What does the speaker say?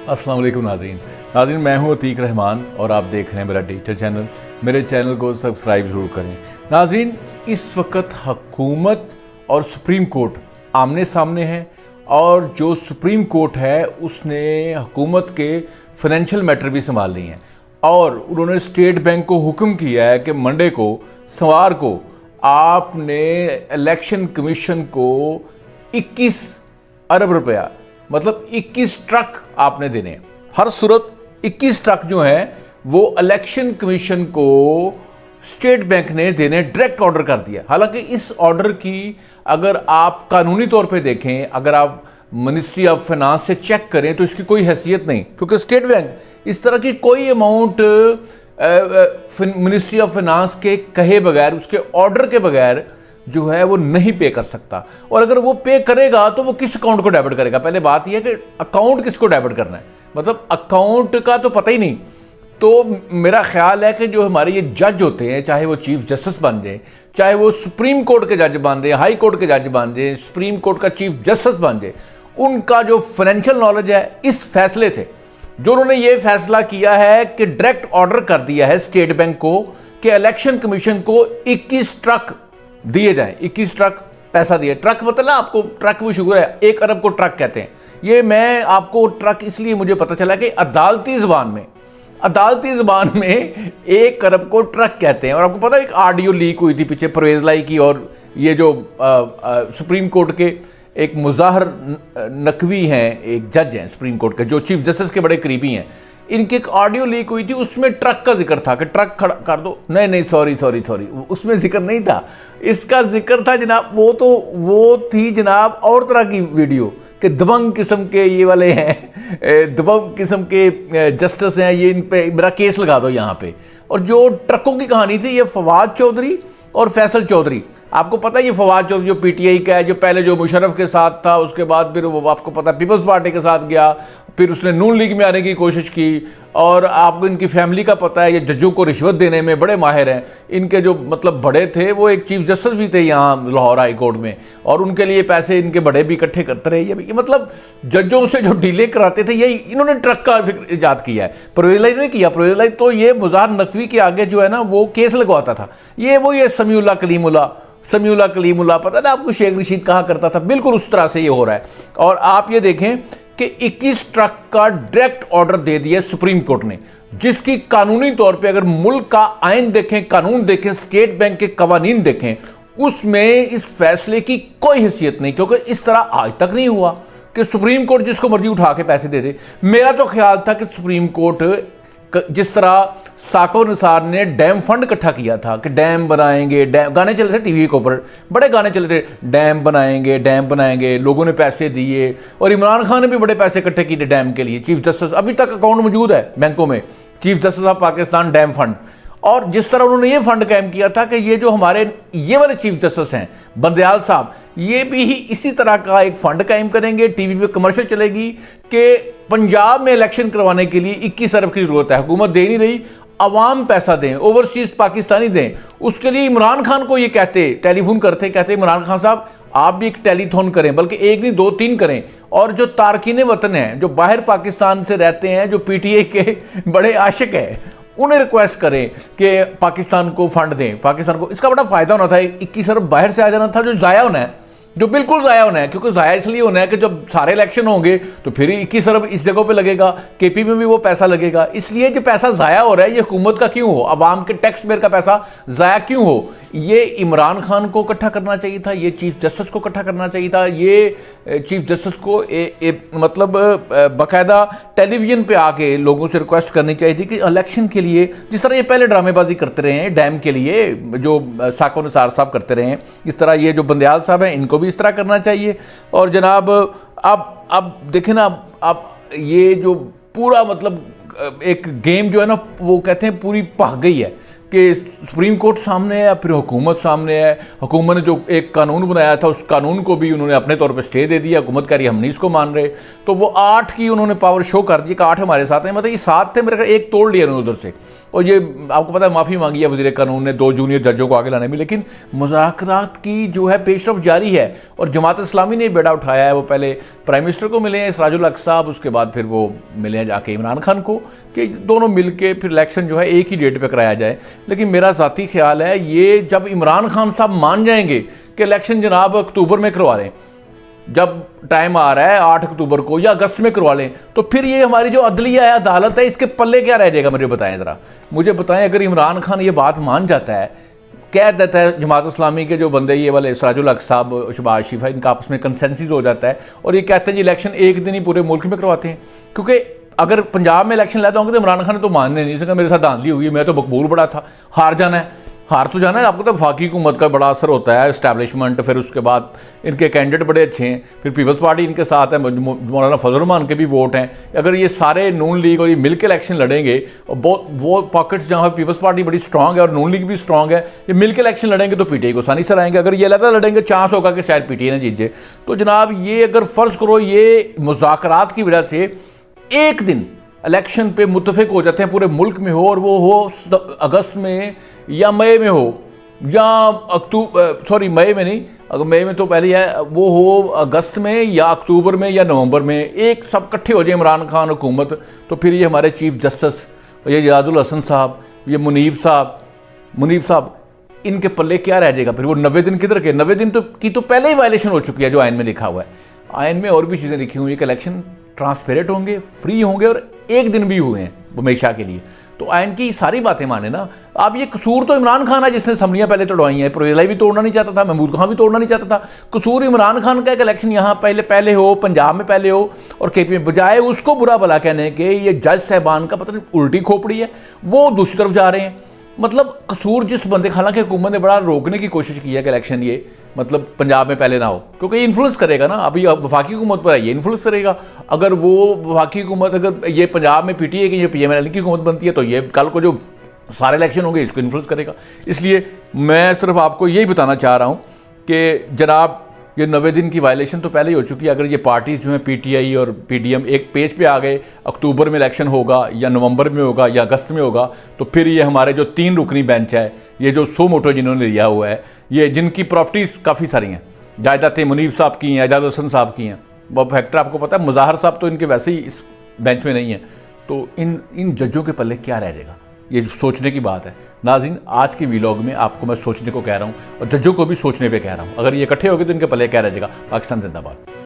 अस्सलाम वालेकुम नाज़रीन, मैं हूँ अतीक रहमान और आप देख रहे हैं मेरा डिजिटल चैनल। मेरे चैनल को सब्सक्राइब ज़रूर करें। नाज़रीन, इस वक्त हुकूमत और सुप्रीम कोर्ट आमने सामने हैं और जो सुप्रीम कोर्ट है उसने हुकूमत के फाइनेंशियल मैटर भी संभाल ली हैं और उन्होंने स्टेट बैंक को हुक्म किया है कि मंडे को सोमवार को आपने इलेक्शन कमीशन को 21 अरब रुपया मतलब 21 ट्रक आपने देने हैं। हर सूरत 21 ट्रक जो हैं वो इलेक्शन कमीशन को स्टेट बैंक ने देने डायरेक्ट ऑर्डर कर दिया। हालांकि इस ऑर्डर की अगर आप कानूनी तौर पे देखें, अगर आप मिनिस्ट्री ऑफ फाइनेंस से चेक करें तो इसकी कोई हैसियत नहीं, क्योंकि स्टेट बैंक इस तरह की कोई अमाउंट मिनिस्ट्री ऑफ फाइनेंस के कहे बगैर, उसके ऑर्डर के बगैर जो है वो नहीं पे कर सकता। और अगर वो पे करेगा तो वो किस अकाउंट को डेबिट करेगा? पहले बात यह है कि अकाउंट किसको डेबिट करना है, मतलब अकाउंट का तो पता ही नहीं। तो मेरा ख्याल है कि जो हमारे ये जज होते हैं, चाहे वो चीफ जस्टिस बन जाए, चाहे वो सुप्रीम कोर्ट के जज बन जाए, हाई कोर्ट के जज बन जाए, सुप्रीम कोर्ट का चीफ जस्टिस बन जाए, उनका जो फाइनेंशियल नॉलेज है इस फैसले से, जो उन्होंने ये फैसला किया है कि डायरेक्ट ऑर्डर कर दिया है स्टेट बैंक को कि इलेक्शन कमीशन को 21 ट्रक दिए जाएं, 21 ट्रक पैसा दिए। ट्रक मतलब आपको ट्रक वो शुगर है, 1 अरब को ट्रक कहते हैं। ये मैं आपको ट्रक इसलिए मुझे पता चला कि अदालती ज़बान में 1 अरब को ट्रक कहते हैं। और आपको पता है एक ऑडियो लीक हुई थी पीछे परवेज़ लाई की, और ये जो सुप्रीम कोर्ट के एक मुज़ाहर नकवी हैं, एक जज हैं सुप्रीम कोर्ट के, जो चीफ जस्टिस के बड़े करीबी हैं, इनकी एक ऑडियो लीक हुई थी, उसमें ट्रक का जिक्र था कि ट्रक खड़ा कर दो। नहीं, सॉरी, उसमें जिक्र नहीं था। इसका जिक्र था जनाब, वो थी जनाब और तरह की वीडियो कि दबंग किस्म के ये वाले हैं, दबंग किस्म के जस्टिस हैं, ये इन पे मेरा केस लगा दो यहाँ पे। और जो ट्रकों की कहानी थी, ये फवाद चौधरी और फैसल चौधरी, आपको पता है ये फवाद चौधरी जो पीटीआई का है, जो पहले जो मुशर्रफ के साथ था, उसके बाद फिर वो आपको पता है पीपल्स पार्टी के साथ गया, फिर उसने नून लीग में आने की कोशिश की। और आपको इनकी फैमिली का पता है, ये जजों को रिश्वत देने में बड़े माहिर हैं। इनके जो मतलब बड़े थे वो एक चीफ जस्टिस भी थे यहाँ लाहौर हाई कोर्ट में, और उनके लिए पैसे इनके बड़े भी इकट्ठे करते रहे। ये मतलब जजों से जो डीले कराते थे, यही इन्होंने ट्रक का ईजाद किया है। परवेज़ लाई ने किया। परवेज़ लाई तो ये मुज़ाहर नकवी के आगे जो है ना वो केस लगवाता था। ये समीउल्लाह कलीमुल्लाह पता था आपको, शेख रशीद कहा करता था, बिल्कुल उस तरह से ये हो रहा है। और आप ये देखें कि 21 ट्रक का डायरेक्ट ऑर्डर दे दिया सुप्रीम कोर्ट ने, जिसकी कानूनी तौर पे अगर मुल्क का आइन देखें, कानून देखें, स्टेट बैंक के कवानीन देखें, उसमें इस फैसले की कोई हैसियत नहीं, क्योंकि इस तरह आज तक नहीं हुआ कि सुप्रीम कोर्ट जिसको मर्जी उठा के पैसे दे दे। मेरा तो ख्याल था कि सुप्रीम कोर्ट जिस तरह साको निसार ने डैम फंड इकट्ठा किया था कि डैम बनाएंगे, डैम गाने चले थे टीवी के ऊपर, बड़े गाने चले थे, डैम बनाएंगे, लोगों ने पैसे दिए। और इमरान खान ने भी बड़े पैसे इकट्ठे किए डैम के लिए। चीफ जस्टिस अभी तक अकाउंट मौजूद है बैंकों में, chief justice of Pakistan dam fund. और जिस तरह उन्होंने ये फंड कायम किया था कि ये जो हमारे ये वाले चीफ जस्टिस हैं बंदयाल साहब, ये भी इसी तरह का एक फंड कायम करेंगे। टीवी पे कमर्शियल चलेगी कि पंजाब में इलेक्शन करवाने के लिए 21 अरब की जरूरत है, हुकूमत दे नहीं रही, अवाम पैसा दें, ओवरसीज पाकिस्तानी दें। उसके लिए इमरान खान को ये टेलीफोन कहते इमरान खान साहब आप भी एक टेलीथॉन करें, बल्कि एक नहीं 2-3 करें। और जो तारकीन वतन हैं, जो बाहर पाकिस्तान से रहते हैं, जो पीटीआई के बड़े आशिक हैं, उन्हें रिक्वेस्ट करें कि पाकिस्तान को फंड दें। पाकिस्तान को इसका बड़ा फायदा होना था। 21 अरब बाहर से आ जाना था, जो ज़ाया होना है, जो बिल्कुल ज़ाया होना है। क्योंकि ज़ाया इसलिए होना है कि जब सारे इलेक्शन होंगे तो फिर 21 अरब इस जगह पे लगेगा, केपी में भी वो पैसा लगेगा। इसलिए जो पैसा ज़ाया हो रहा है ये हुकूमत का क्यों हो, अवाम के टैक्स पेयर का पैसा ज़ाया क्यों हो? ये इमरान खान को इकट्ठा करना चाहिए था, ये चीफ जस्टिस को इकट्ठा करना चाहिए था, ये चीफ जस्टिस को मतलब बाकायदा टेलीविजन पे आके लोगों से रिक्वेस्ट करनी चाहिए थी कि इलेक्शन के लिए, जिस तरह ये पहले ड्रामेबाजी करते रहे हैं डैम के लिए, जो साको निसार साहब करते रहे हैं, इस तरह ये जो बंदयाल साहब हैं इनको भी इस तरह करना चाहिए। और जनाब अब देखें ना, अब ये जो पूरा मतलब एक गेम जो है ना, वो कहते हैं पूरी पक गई है कि सुप्रीम कोर्ट सामने है, फिर हुकूमत सामने है। हुकूमत ने जो एक कानून बनाया था उस कानून को भी उन्होंने अपने तौर पे स्टे दे दिया। हुकूमत कह रही हम नहीं इसको मान रहे, तो वो 8 की उन्होंने पावर शो कर दी कि 8 हमारे साथ हैं। मतलब ये 7 थे, मेरे एक तोड़ लिया उन्होंने उधर से। और ये आपको पता है माफ़ी मांगी है वज़ीर कानून ने 2 जूनियर जजों को आगे लाने में, लेकिन मुज़ाकरात की जो है पेशरफ जारी है। और जमात इस्लामी ने बेड़ा उठाया है, वो पहले प्राइम मिनिस्टर को मिले हैं सिराजुल हक साहब, उसके बाद फिर वो मिले हैं जाके इमरान खान को कि दोनों मिल के फिर इलेक्शन जो है एक ही डेट पर कराया जाए। लेकिन मेरा ज़ाती ख्याल है ये जब इमरान खान साहब मान जाएंगे कि इलेक्शन जनाब अक्टूबर में करवा लें, जब टाइम आ रहा है 8 अक्टूबर को या अगस्त में करवा लें, तो फिर ये हमारी जो अदलिया है, अदालत है, इसके पल्ले क्या रह जाएगा? मुझे बताएं ज़रा, मुझे बताएं। अगर इमरान खान ये बात मान जाता है, कह देता है जमात इस्लामी के जो बंदे ये वाले सिराजुल हक साहब, शहबाज शरीफ है, इनका आपस में कंसेंसस हो जाता है और ये कहते हैं जी इलेक्शन एक दिन ही पूरे मुल्क में करवाते हैं, क्योंकि अगर पंजाब में इलेक्शन लाता होंगे तो इमरान खान ने तो मानने नहीं सका, मेरे साथ धांधली हुई है, मैं तो मकबूल बड़ा था, हार जाना है, हार तो जाना है। आपको तो वफाकी हुकूमत का बड़ा असर होता है, इस्टेब्लिशमेंट, फिर उसके बाद इनके कैंडिडेट बड़े अच्छे हैं, फिर पीपल्स पार्टी इनके साथ है, मौलाना फजल रहमान के भी वोट हैं। अगर ये सारे नून लीग और ये मिल के इलेक्शन लड़ेंगे और बहुत वो पॉकेट्स जहाँ पीपल्स पार्टी बड़ी स्ट्रांग है और नून लीग भी स्ट्रांग है, ये मिल के इलेक्शन लड़ेंगे तो पीटीआई को आसानी से आएंगे। अगर ये अलग लड़ेंगे चांस होगा कि शायद पीटीआई ने जीत जाए। तो जनाब ये अगर फ़र्ज़ करो ये मुज़ाकरात की वजह से एक दिन इलेक्शन पे मुत्तफिक हो जाते हैं पूरे मुल्क में हो, और वो हो अगस्त में या मई में हो, या मई में नहीं, अगर मई में तो पहले है, वो हो अगस्त में या अक्टूबर में या नवंबर में, एक सब इकट्ठे हो जाए इमरान खान हुकूमत, तो फिर ये हमारे चीफ जस्टिस, ये यादुल हसन साहब, ये मुनीब साहब, इनके पल्ले क्या रह जाएगा? फिर वो 90 दिन किधर के? 90 दिन की तो पहले ही वायलेशन हो चुकी है जो आइन में लिखा हुआ है। आइन में और भी चीज़ें लिखी हुई है कि इलेक्शन ट्रांसपेरेंट होंगे, फ्री होंगे, और एक दिन भी हुए हैं हमेशा के लिए। तो आइन की सारी बातें माने ना आप। ये कसूर तो इमरान खान है जिसने असम्बलियाँ पहले तोड़वाई हैं, परवेज़ लाई भी तोड़ना नहीं चाहता था, महमूद खान भी तोड़ना नहीं चाहता था। कसूर इमरान खान का एक इलेक्शन यहाँ पहले हो, पंजाब में पहले हो और केपी में, बजाय उसको बुरा भला कहने के ये जज साहबान का पता नहीं उल्टी खोपड़ी है, वो दूसरी तरफ जा रहे हैं। मतलब कसूर जिस बंदे, हालांकि हुकूमत ने बड़ा रोकने की कोशिश की है कि इलेक्शन ये मतलब पंजाब में पहले ना हो, क्योंकि ये इन्फ्लुएंस करेगा ना, अभी वफाकी हुकूमत पर है, ये इन्फ्लुएंस करेगा। अगर वो वफाकी हुकूमत, अगर ये पंजाब में पीटीआई की, ये पीएमएल की हुकूमत बनती है, तो ये कल को जो सारे इलेक्शन होंगे इसको इन्फ्लुएंस करेगा। इसलिए मैं सिर्फ आपको यही बताना चाह रहा हूँ कि जनाब ये 90 दिन की वायलेशन तो पहले ही हो चुकी है। अगर ये पार्टीज जो हैं पीटीआई और पीडीएम एक पेज पे आ गए, अक्टूबर में इलेक्शन होगा या नवंबर में होगा या अगस्त में होगा, तो फिर ये हमारे जो 3 रुकनी बेंच है, ये जो सो मोटो जिन्होंने लिया हुआ है, ये जिनकी प्रॉपर्टीज़ काफ़ी सारी हैं, जायदादें मुनीब साहब की हैं, यादुल हसन साहब की हैं, वो फैक्टर आपको पता है, मुज़ाहर साहब तो इनके वैसे ही इस बेंच में नहीं है। तो इन जजों के पल्ले क्या रह जाएगा, ये सोचने की बात है। नाज़रीन, आज की वीलॉग में आपको मैं सोचने को कह रहा हूँ और जजों को भी सोचने पे कह रहा हूँ। अगर ये इकट्ठे हो गए तो इनके पल्ले क्या रह जाएगा। पाकिस्तान जिंदाबाद।